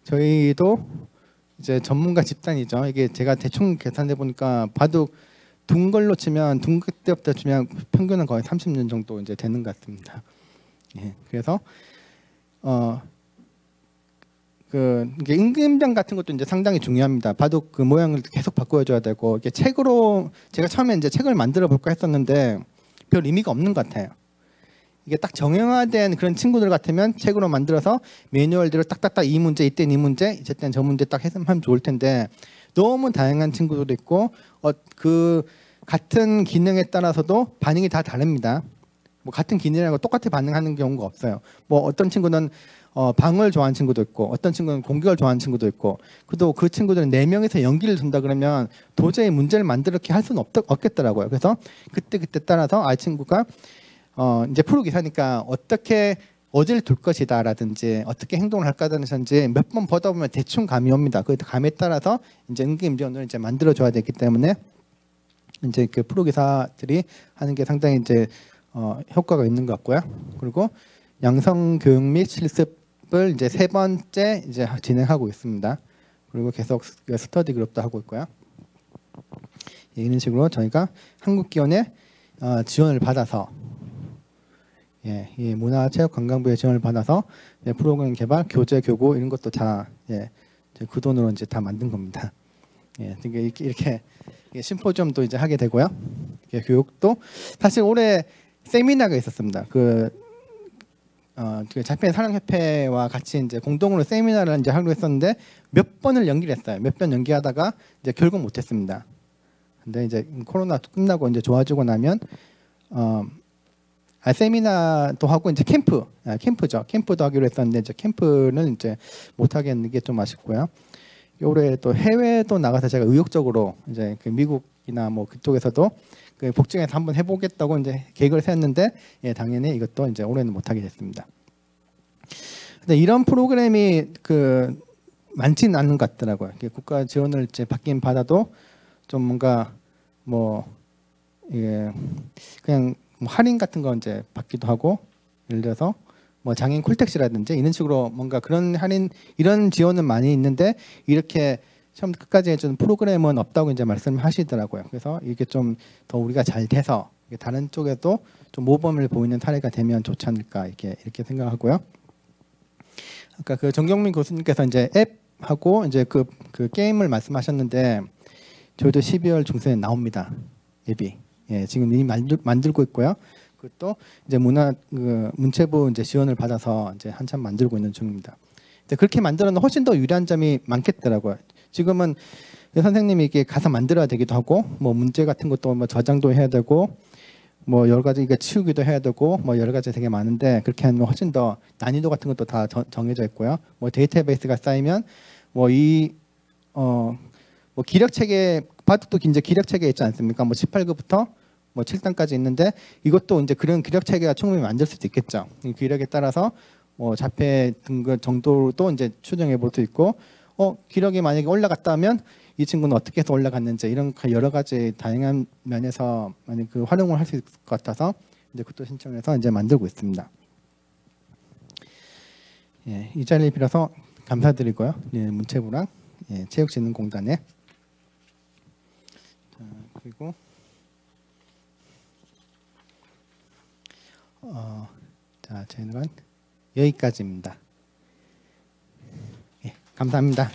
저희도 이제 전문가 집단이죠. 이게 제가 대충 계산해 보니까 바둑 둔 걸로 치면 둔 때부터 치면 평균은 거의 30년 정도 이제 되는 것 같습니다. 예, 그래서 이게 임금장 같은 것도 이제 상당히 중요합니다. 바둑 그 모양을 계속 바꿔줘야 되고 이게 책으로 제가 처음에 이제 책을 만들어 볼까 했었는데 별 의미가 없는 것 같아요. 이게 딱 정형화된 그런 친구들 같으면 책으로 만들어서 매뉴얼대로 딱딱딱 이 문제 이때는 이 문제 이때는 저 문제 딱 해석하면 좋을 텐데 너무 다양한 친구들도 있고 그 같은 기능에 따라서도 반응이 다 다릅니다. 뭐 같은 기능이라고 똑같이 반응하는 경우가 없어요. 뭐 어떤 친구는 방어를 좋아하는 친구도 있고 어떤 친구는 공격을 좋아하는 친구도 있고 그래도 그 친구들은 4명이서 연기를 둔다 그러면 도저히 문제를 만들게 할 수는 없겠더라고요. 그래서 그때 따라서 아 친구가 이제 프로 기사니까 어떻게 어디를 둘 것이다라든지 어떻게 행동을 할까라든지 몇 번 보다 보면 대충 감이 옵니다. 그 감에 따라서 이제 응급임전을 이제 만들어 줘야 되기 때문에 이제 그 프로 기사들이 하는 게 상당히 이제 효과가 있는 것 같고요. 그리고 양성 교육 및 실습을 이제 3번째 이제 진행하고 있습니다. 그리고 계속 스터디 그룹도 하고 있고요. 이런 식으로 저희가 한국기원의 지원을 받아서 이 문화체육관광부의 지원을 받아서 프로그램 개발, 교재, 교구 이런 것도 다 그 돈으로 이제 다 만든 겁니다. 이렇게 심포지엄도 이제 하게 되고요. 교육도 사실 올해 세미나가 있었습니다. 그 자폐 사랑협회와 같이 이제 공동으로 세미나를 이제 하기로 했었는데 몇 번을 연기를 했어요. 몇 번 연기하다가 이제 결국 못했습니다. 근데 이제 코로나 끝나고 이제 좋아지고 나면 세미나도 하고 이제 캠프죠. 캠프도 하기로 했었는데 이제 캠프는 이제 못 하겠는 게 좀 아쉽고요. 올해 또 해외도 나가서 제가 의욕적으로 이제 그 미국이나 뭐 그쪽에서도 그 복장에서 한번 해보겠다고 이제 계획을 세웠는데 당연히 이것도 이제 올해는 못 하게 됐습니다. 근데 이런 프로그램이 그 많지는 않은 것 같더라고요. 국가 지원을 이제 받긴 받아도 좀 뭔가 뭐 그냥 뭐 할인 같은 거 이제 받기도 하고 예를 들어서 뭐 장애인 콜택시라든지 이런 식으로 뭔가 그런 할인 이런 지원은 많이 있는데 이렇게 처음 끝까지 해주는 프로그램은 없다고 이제 말씀하시더라고요. 그래서 이게 좀 더 우리가 잘 돼서 다른 쪽에도 좀 모범을 보이는 사례가 되면 좋지 않을까 이렇게 생각하고요. 아까 그 정경민 교수님께서 이제 앱하고 이제 그 게임을 말씀하셨는데 저희도 12월 중순에 나옵니다. 앱이 지금 이미 만들고 있고요. 그것도 이제 문체부 이제 지원을 받아서 이제 한참 만들고 있는 중입니다. 그렇게 만들어는 훨씬 더 유리한 점이 많겠더라고요. 지금은 선생님이 이게 가서 만들어야 되기도 하고 뭐 문제 같은 것도 뭐 저장도 해야 되고 뭐 여러 가지 이게 치우기도 해야 되고 뭐 여러 가지 되게 많은데 그렇게 하면 훨씬 더 난이도 같은 것도 다 정해져 있고요. 뭐 데이터베이스가 쌓이면 뭐 뭐 기력 체계 바둑도 이제 기력 체계 있지 않습니까? 뭐 18급부터 뭐 7단까지 있는데 이것도 이제 그런 기력 체계가 충분히 만들 수도 있겠죠. 이 기력에 따라서 뭐 자폐 등급 정도도 이제 추정해 볼 수 있고 기력이 만약에 올라갔다면 이 친구는 어떻게 해서 올라갔는지 이런 여러 가지 다양한 면에서 만약 그 활용을 할 수 있을 것 같아서 이제 그것도 신청해서 이제 만들고 있습니다. 이 자리를 빌어서 감사드리고요. 문체부랑 체육진흥공단에 그리고 자 저희는 여기까지입니다. 감사합니다.